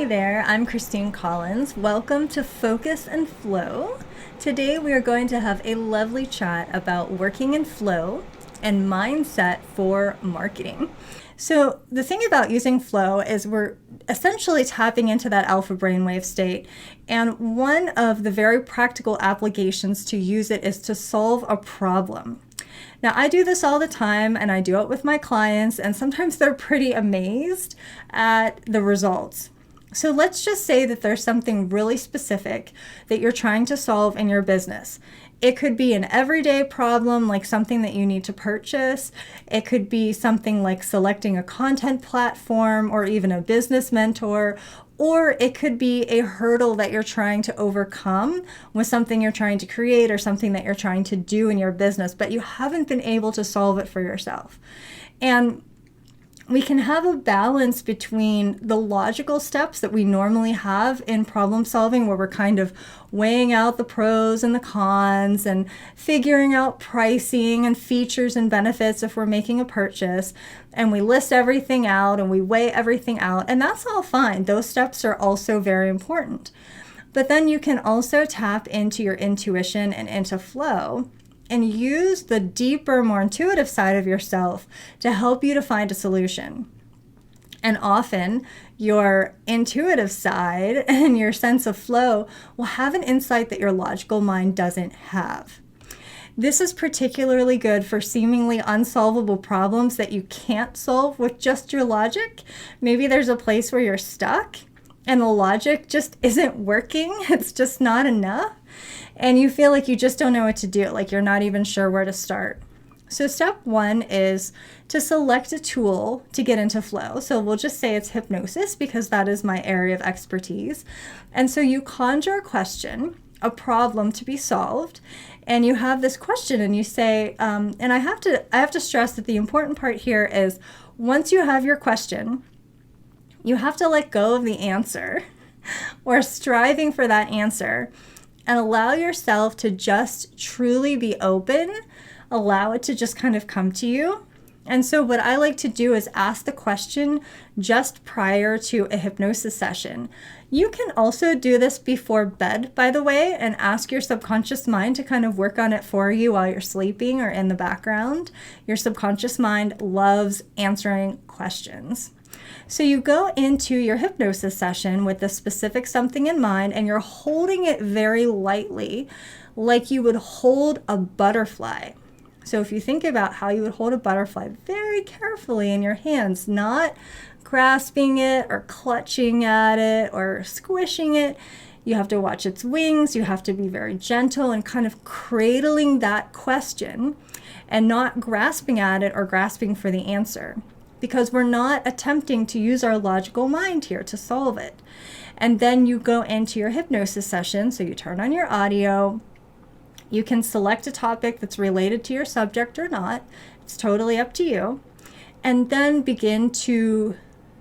Hey there, I'm 𝓜𝓪𝓰𝓲𝓬. Welcome to Focus and Flow. Today we are going to have a lovely chat about working in flow and mindset for marketing. So the thing about using flow is we're essentially tapping into that alpha brainwave state. And one of the very practical applications to use it is to solve a problem. Now, I do this all the time, and I do it with my clients, and sometimes they're pretty amazed at the results. So let's just say that there's something really specific that you're trying to solve in your business. It could be an everyday problem, like something that you need to purchase. It could be something like selecting a content platform or even a business mentor. Or it could be a hurdle that you're trying to overcome with something you're trying to create or something that you're trying to do in your business, but you haven't been able to solve it for yourself. And we can have a balance between the logical steps that we normally have in problem solving, where we're kind of weighing out the pros and the cons and figuring out pricing and features and benefits if we're making a purchase, and we list everything out and we weigh everything out, and that's all fine. Those steps are also very important. But then you can also tap into your intuition and into flow and use the deeper, more intuitive side of yourself to help you to find a solution. And often your intuitive side and your sense of flow will have an insight that your logical mind doesn't have. This is particularly good for seemingly unsolvable problems that you can't solve with just your logic. Maybe there's a place where you're stuck and the logic just isn't working. It's just not enough. And you feel like you just don't know what to do, like you're not even sure where to start. So step one is to select a tool to get into flow. So we'll just say it's hypnosis because that is my area of expertise. And so you conjure a question, a problem to be solved, and you have this question and you say, and I have to stress that the important part here is once you have your question, you have to let go of the answer or striving for that answer and allow yourself to just truly be open, allow it to just kind of come to you. And so what I like to do is ask the question just prior to a hypnosis session. You can also do this before bed, by the way, and ask your subconscious mind to kind of work on it for you while you're sleeping or in the background. Your subconscious mind loves answering questions. So you go into your hypnosis session with a specific something in mind, and you're holding it very lightly, like you would hold a butterfly. So if you think about how you would hold a butterfly very carefully in your hands, not grasping it or clutching at it or squishing it, you have to watch its wings. You have to be very gentle and kind of cradling that question and not grasping at it or grasping for the answer, because we're not attempting to use our logical mind here to solve it. And then you go into your hypnosis session. So you turn on your audio. You can select a topic that's related to your subject or not. It's totally up to you. And then begin to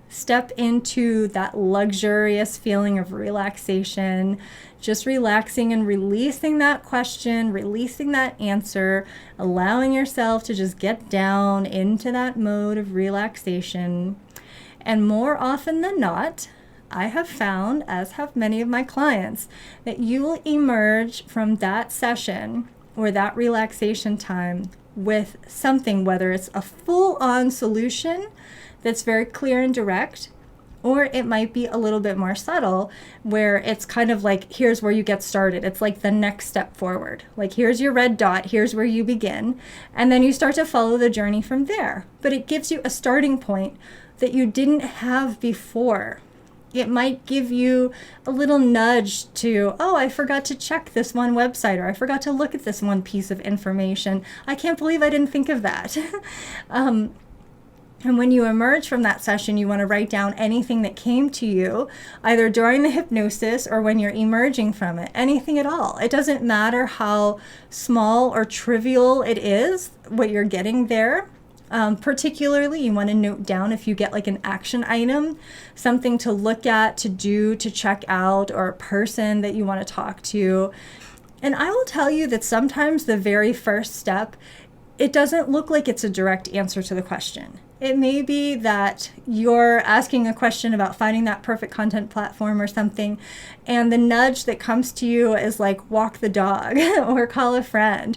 step into that luxurious feeling of relaxation, just relaxing and releasing that question, releasing that answer, allowing yourself to just get down into that mode of relaxation. And more often than not, I have found, as have many of my clients, that you will emerge from that session or that relaxation time with something, whether it's a full-on solution that's very clear and direct, or it might be a little bit more subtle, where it's kind of like, here's where you get started. It's like the next step forward. Like, here's your red dot, here's where you begin, and then you start to follow the journey from there. But it gives you a starting point that you didn't have before. It might give you a little nudge to, oh, I forgot to check this one website, or I forgot to look at this one piece of information. I can't believe I didn't think of that. And when you emerge from that session, you want to write down anything that came to you, either during the hypnosis or when you're emerging from it, anything at all. It doesn't matter how small or trivial it is, what you're getting there. Particularly, you want to note down if you get like an action item, something to look at, to do, to check out, or a person that you want to talk to. And I will tell you that sometimes the very first step, it doesn't look like it's a direct answer to the question. It may be that you're asking a question about finding that perfect content platform or something, and the nudge that comes to you is like, walk the dog or call a friend.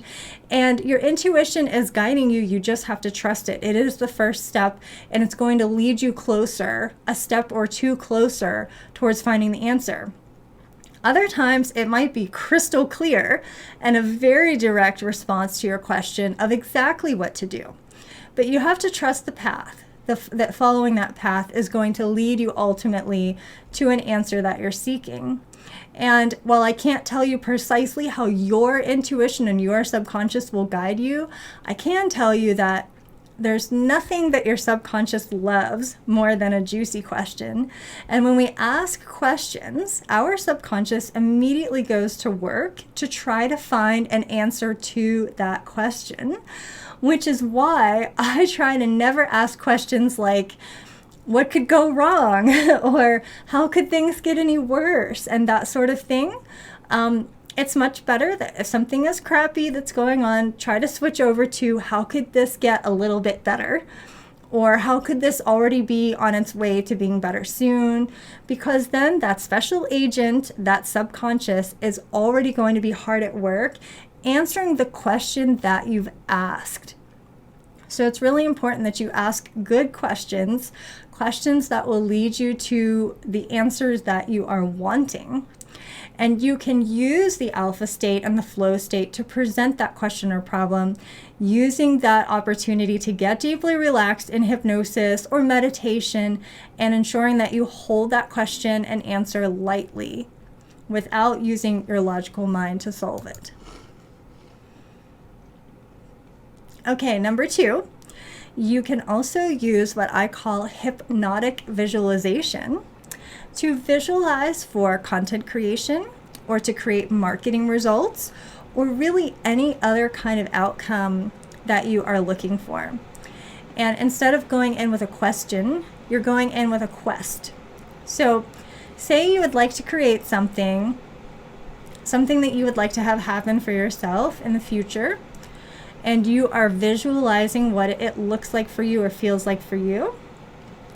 And your intuition is guiding you. You just have to trust it. It is the first step, and it's going to lead you closer, a step or two closer towards finding the answer. Other times it might be crystal clear and a very direct response to your question of exactly what to do. But you have to trust the path, that following that path is going to lead you ultimately to an answer that you're seeking. And while I can't tell you precisely how your intuition and your subconscious will guide you, I can tell you that there's nothing that your subconscious loves more than a juicy question. And when we ask questions, our subconscious immediately goes to work to try to find an answer to that question, which is why I try to never ask questions like, what could go wrong? Or how could things get any worse? And that sort of thing. It's much better that if something is crappy that's going on, try to switch over to how could this get a little bit better? Or how could this already be on its way to being better soon? Because then that special agent, that subconscious, is already going to be hard at work answering the question that you've asked. So it's really important that you ask good questions, questions that will lead you to the answers that you are wanting. And you can use the alpha state and the flow state to present that question or problem, using that opportunity to get deeply relaxed in hypnosis or meditation, and ensuring that you hold that question and answer lightly without using your logical mind to solve it. Okay, number 2, you can also use what I call hypnotic visualization to visualize for content creation or to create marketing results or really any other kind of outcome that you are looking for. And instead of going in with a question, you're going in with a quest. So say you would like to create something that you would like to have happen for yourself in the future, and you are visualizing what it looks like for you or feels like for you.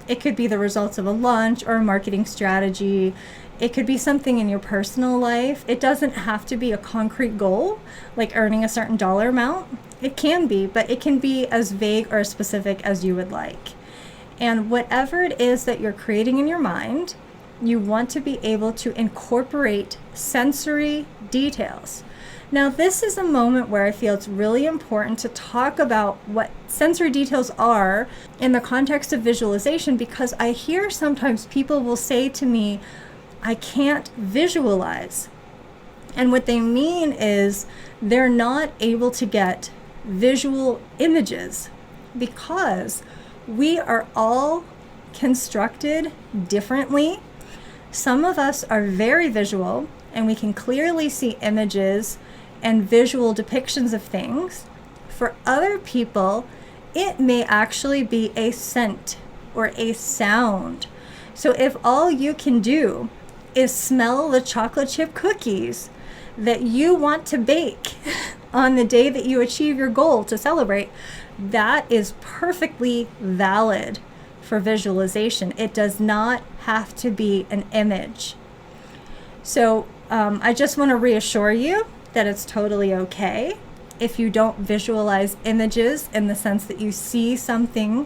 It could be the results of a launch or a marketing strategy. It could be something in your personal life. It doesn't have to be a concrete goal, like earning a certain dollar amount. It can be, but it can be as vague or as specific as you would like. And whatever it is that you're creating in your mind, you want to be able to incorporate sensory details. Now, this is a moment where I feel it's really important to talk about what sensory details are in the context of visualization, because I hear sometimes people will say to me, I can't visualize. And what they mean is they're not able to get visual images because we are all constructed differently. Some of us are very visual and we can clearly see images and visual depictions of things. For other people, it may actually be a scent or a sound. So if all you can do is smell the chocolate chip cookies that you want to bake on the day that you achieve your goal to celebrate, that is perfectly valid for visualization. It does not have to be an image. So I just want to reassure you that it's totally okay if you don't visualize images in the sense that you see something.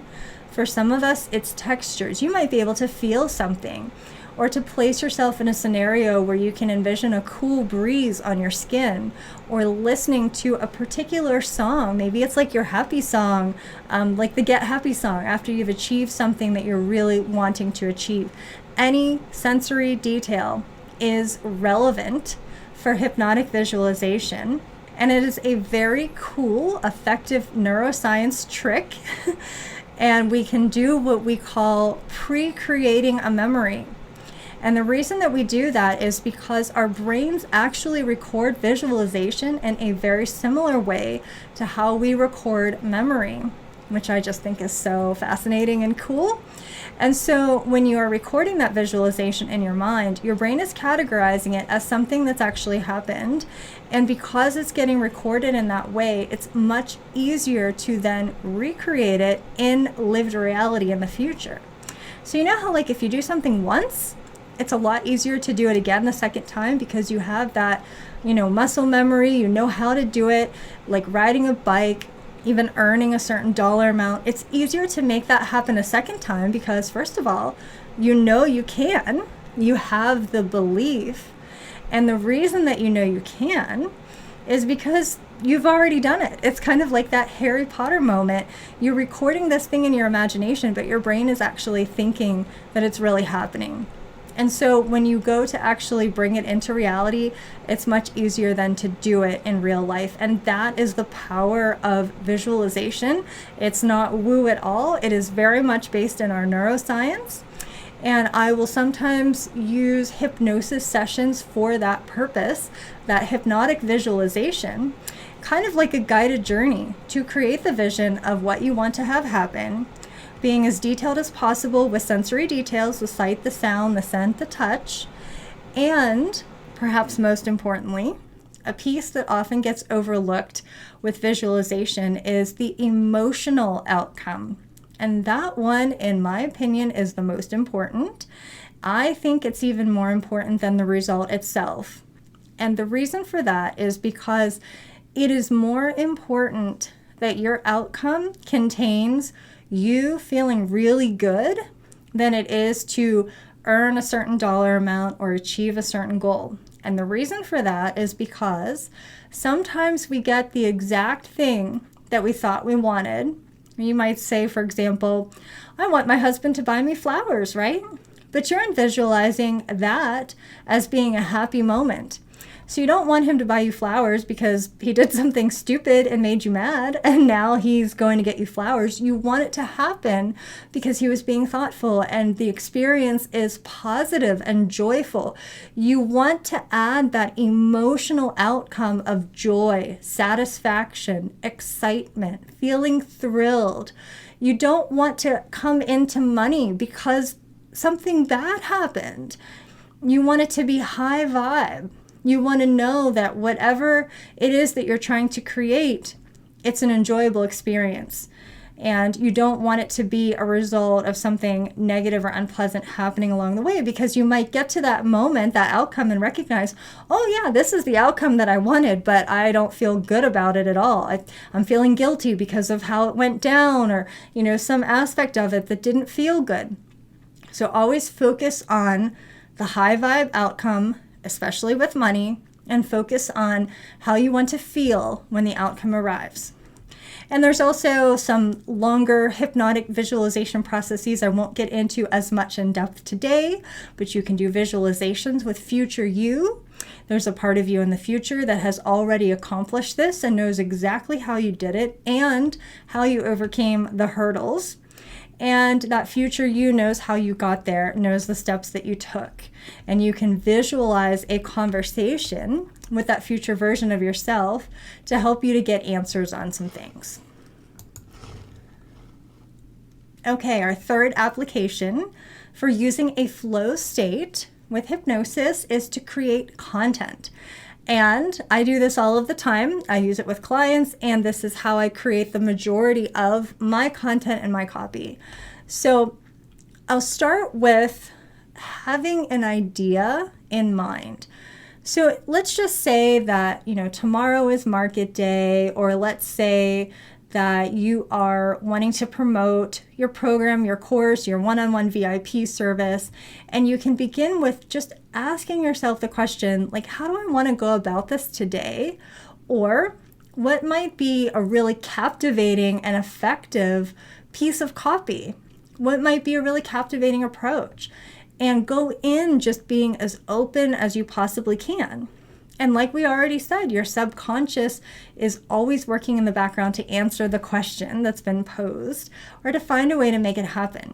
For some of us, it's textures. You might be able to feel something, or to place yourself in a scenario where you can envision a cool breeze on your skin, or listening to a particular song. Maybe it's like your happy song, like the Get Happy song, after you've achieved something that you're really wanting to achieve. Any sensory detail is relevant for hypnotic visualization, and it is a very cool, effective neuroscience trick. And we can do what we call pre-creating a memory. And the reason that we do that is because our brains actually record visualization in a very similar way to how we record memory. which I just think is so fascinating and cool. And so when you are recording that visualization in your mind, your brain is categorizing it as something that's actually happened. And because it's getting recorded in that way, it's much easier to then recreate it in lived reality in the future. So you know how like if you do something once, it's a lot easier to do it again the second time because you have that, muscle memory, you know how to do it, like riding a bike, even earning a certain dollar amount. It's easier to make that happen a second time because first of all, you can, you have the belief. And the reason that you can is because you've already done it. It's kind of like that Harry Potter moment. You're recording this thing in your imagination, but your brain is actually thinking that it's really happening. And so when you go to actually bring it into reality, it's much easier than to do it in real life. And that is the power of visualization. It's not woo at all. It is very much based in our neuroscience. And I will sometimes use hypnosis sessions for that purpose, that hypnotic visualization, kind of like a guided journey to create the vision of what you want to have happen, being as detailed as possible with sensory details, the sight, the sound, the scent, the touch, and perhaps most importantly, a piece that often gets overlooked with visualization is the emotional outcome. And that one, in my opinion, is the most important. I think it's even more important than the result itself. And the reason for that is because it is more important that your outcome contains you feeling really good than it is to earn a certain dollar amount or achieve a certain goal. And the reason for that is because sometimes we get the exact thing that we thought we wanted. You might say, for example, I want my husband to buy me flowers, right? But you're visualizing that as being a happy moment. So you don't want him to buy you flowers because he did something stupid and made you mad, and now he's going to get you flowers. You want it to happen because he was being thoughtful and the experience is positive and joyful. You want to add that emotional outcome of joy, satisfaction, excitement, feeling thrilled. You don't want to come into money because something bad happened. You want it to be high vibe. You want to know that whatever it is that you're trying to create, it's an enjoyable experience. And you don't want it to be a result of something negative or unpleasant happening along the way, because you might get to that moment, that outcome, and recognize, oh yeah, this is the outcome that I wanted, but I don't feel good about it at all. I'm feeling guilty because of how it went down, or some aspect of it that didn't feel good. So always focus on the high vibe outcome, especially with money, and focus on how you want to feel when the outcome arrives. And there's also some longer hypnotic visualization processes I won't get into as much in depth today, but you can do visualizations with future you. There's a part of you in the future that has already accomplished this and knows exactly how you did it and how you overcame the hurdles. And that future you knows how you got there, knows the steps that you took. And you can visualize a conversation with that future version of yourself to help you to get answers on some things. Okay, our third application for using a flow state with hypnosis is to create content. And I do this all of the time. I use it with clients, and this is how I create the majority of my content and my copy. So I'll start with having an idea in mind. So let's just say that, tomorrow is market day, or let's say that you are wanting to promote your program, your course, your one-on-one VIP service, and you can begin with just asking yourself the question, like, how do I want to go about this today? Or what might be a really captivating and effective piece of copy? What might be a really captivating approach? And go in just being as open as you possibly can. And like we already said, your subconscious is always working in the background to answer the question that's been posed or to find a way to make it happen.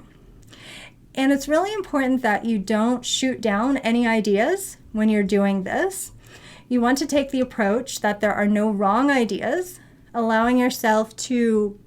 And it's really important that you don't shoot down any ideas when you're doing this. You want to take the approach that there are no wrong ideas, allowing yourself to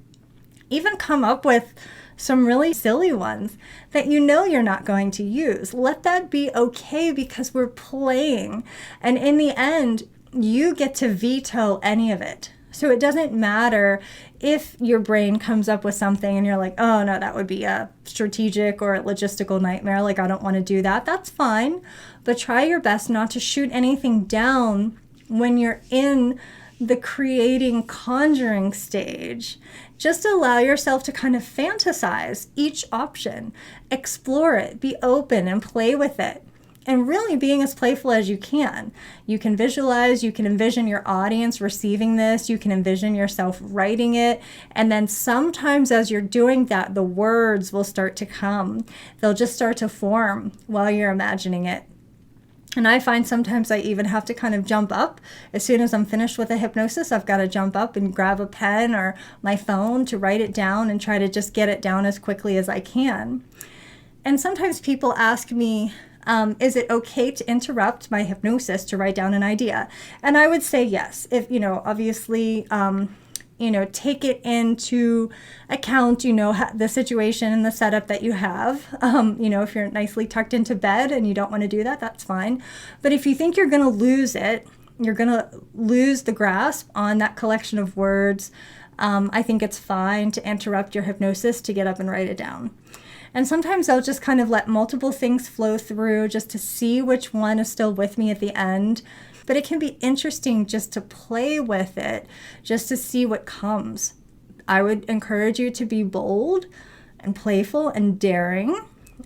Even come up with some really silly ones that you know you're not going to use. Let that be okay, because we're playing. And in the end, you get to veto any of it. So it doesn't matter if your brain comes up with something and you're like, oh no, that would be a strategic or a logistical nightmare. Like, I don't want to do that. That's fine. But try your best not to shoot anything down when you're in the creating, conjuring stage. Just allow yourself to kind of fantasize each option, explore it, be open and play with it. And really being as playful as you can. You can visualize, you can envision your audience receiving this, you can envision yourself writing it. And then sometimes as you're doing that, the words will start to come. They'll just start to form while you're imagining it. And I find sometimes I even have to kind of jump up. As soon as I'm finished with a hypnosis, I've got to jump up and grab a pen or my phone to write it down and try to just get it down as quickly as I can. And sometimes people ask me, is it okay to interrupt my hypnosis to write down an idea? And I would say yes. If, obviously, take it into account, the situation and the setup that you have. If you're nicely tucked into bed and you don't want to do that, that's fine. But if you think you're going to lose it, you're going to lose the grasp on that collection of words, I think it's fine to interrupt your hypnosis to get up and write it down. And sometimes I'll just kind of let multiple things flow through just to see which one is still with me at the end. But it can be interesting just to play with it, just to see what comes. I would encourage you to be bold and playful and daring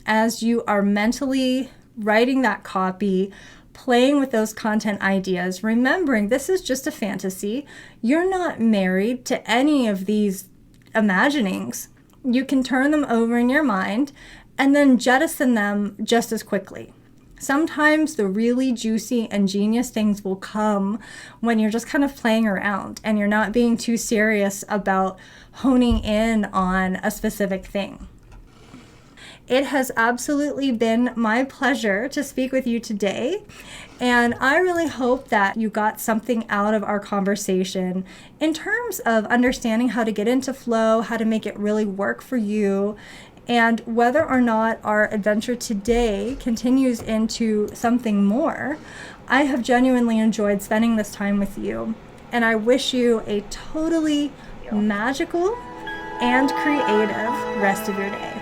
as you are mentally writing that copy, playing with those content ideas, remembering this is just a fantasy. You're not married to any of these imaginings. You can turn them over in your mind and then jettison them just as quickly. Sometimes the really juicy and genius things will come when you're just kind of playing around and you're not being too serious about honing in on a specific thing. It has absolutely been my pleasure to speak with you today. And I really hope that you got something out of our conversation in terms of understanding how to get into flow, how to make it really work for you, and whether or not our adventure today continues into something more. I have genuinely enjoyed spending this time with you, and I wish you a totally magical and creative rest of your day.